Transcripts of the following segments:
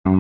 Hey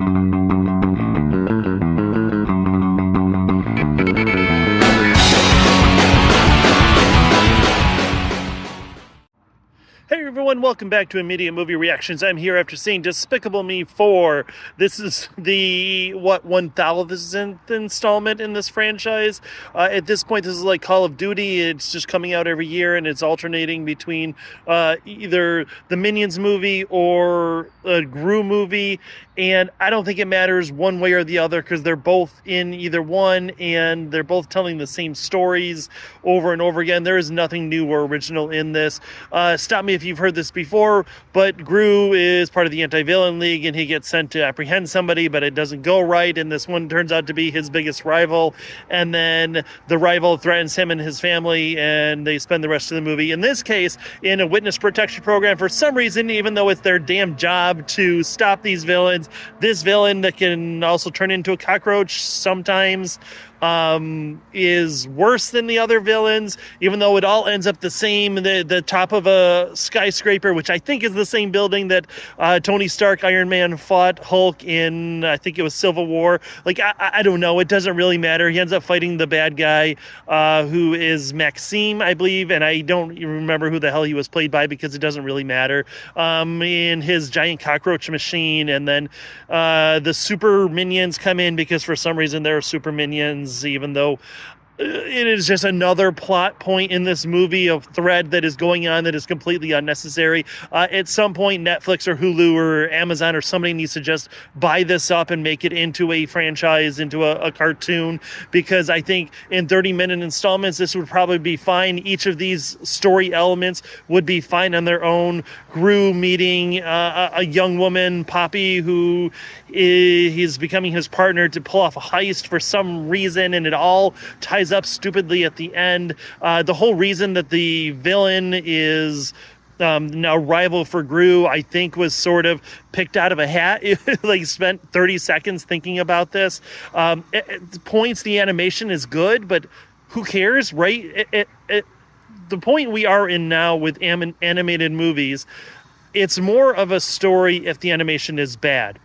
everyone, welcome back to Immediate Movie Reactions. I'm here after seeing Despicable Me 4. This is the, 1,000th installment in this franchise. At this point, this is like Call of Duty. It's just coming out every year, and it's alternating between either the Minions movie or a Gru movie. And I don't think it matters one way or the other because they're both in either one, and they're both telling the same stories over and over again. There is nothing new or original in this. Stop me if you've heard this before, but Gru is part of the Anti-Villain League, and he gets sent to apprehend somebody, but it doesn't go right, and this one turns out to be his biggest rival, and then the rival threatens him and his family, and they spend the rest of the movie, in this case, in a witness protection program for some reason, even though it's their damn job to stop these villains. This villain that can also turn into a cockroach sometimes is worse than the other villains, even though it all ends up the same, the top of a skyscraper, which I think is the same building that Tony Stark, Iron Man, fought Hulk in, I think it was Civil War. Like, I don't know. It doesn't really matter. He ends up fighting the bad guy, who is Maxime, I believe, and I don't remember who the hell he was played by because it doesn't really matter, in his giant cockroach machine. And then the super minions come in because for some reason there are super minions, even though it is just another plot point in this movie of thread that is going on that is completely unnecessary. At some point, Netflix or Hulu or Amazon or somebody needs to just buy this up and make it into a franchise, into a cartoon, because I think in 30-minute installments, this would probably be fine. Each of these story elements would be fine on their own. Gru meeting a young woman, Poppy, who is becoming his partner to pull off a heist for some reason, and it all ties up stupidly at the end. The whole reason that the villain is now rival for Gru, I think, was sort of picked out of a hat. Like, spent 30 seconds thinking about this. Points the animation is good, but who cares, right? The point we are in now with animated movies, it's more of a story if the animation is bad.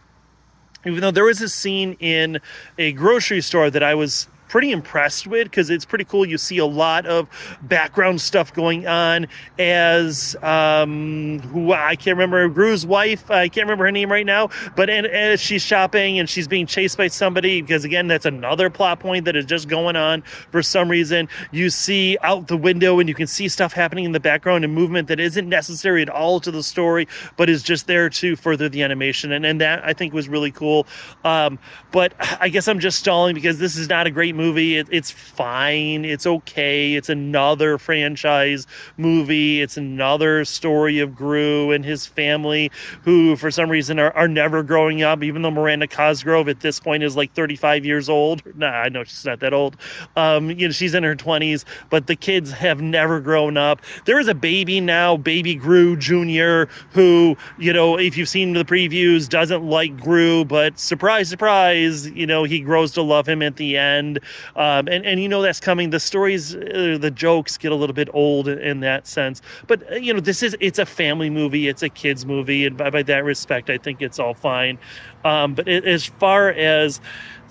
Even though there was a scene in a grocery store that I was pretty impressed with, because it's pretty cool. You see a lot of background stuff going on as who I can't remember, Gru's wife, I can't remember her name right now, but as she's shopping and she's being chased by somebody, because again, that's another plot point that is just going on for some reason. You see out the window and you can see stuff happening in the background and movement that isn't necessary at all to the story, but is just there to further the animation, and that I think was really cool. But I guess I'm just stalling because this is not a great movie. It's fine. It's okay. It's another franchise movie. It's another story of Gru and his family, who for some reason are never growing up, even though Miranda Cosgrove at this point is like 35 years old. Nah, I know she's not that old. She's in her 20s, but the kids have never grown up. There is a baby now, baby Gru Jr., who, if you've seen the previews, doesn't like Gru, but surprise, surprise, he grows to love him at the end. And that's coming. The stories, the jokes get a little bit old in that sense. But, it's a family movie. It's a kid's movie. And by that respect, I think it's all fine. But as far as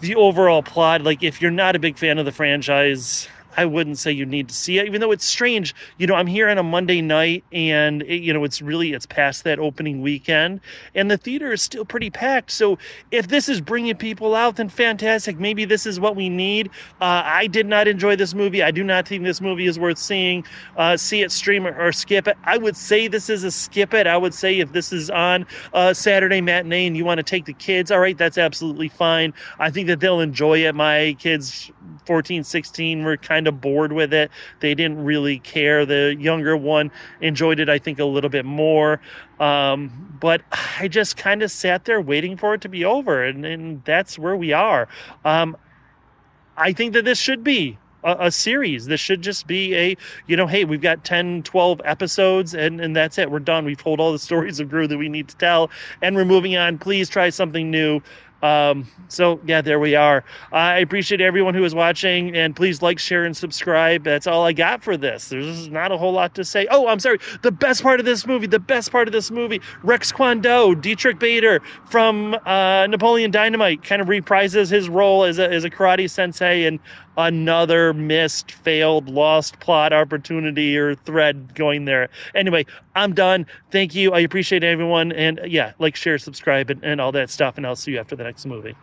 the overall plot, like, if you're not a big fan of the franchise, I wouldn't say you need to see it, even though it's strange. I'm here on a Monday night, and it's past that opening weekend, and the theater is still pretty packed. So if this is bringing people out, then fantastic. Maybe this is what we need. I did not enjoy this movie. I do not think this movie is worth seeing. See it, stream it, or skip it. I would say this is a skip it. I would say if this is on Saturday matinee and you want to take the kids, all right, that's absolutely fine. I think that they'll enjoy it. My kids, 14, 16, were kind of bored with it. They didn't really care. The younger one enjoyed it, I think, a little bit more. But I just kind of sat there waiting for it to be over, and that's where we are. I think that this should be a series. This should just be hey, we've got 10, 12 episodes, and that's it. We're done. We've told all the stories of Gru that we need to tell, and we're moving on. Please try something new. So yeah, there we are. I appreciate everyone who is watching, and please like, share, and subscribe. That's all I got for this. There's not a whole lot to say. Oh, I'm sorry. The best part of this movie, Rex Kwon Do, Dietrich Bader from Napoleon Dynamite, kind of reprises his role as a karate sensei, and another missed, failed, lost plot opportunity or thread going there. Anyway, I'm done. Thank you. I appreciate everyone. And yeah, like, share, subscribe, and all that stuff. And I'll see you after the next movie.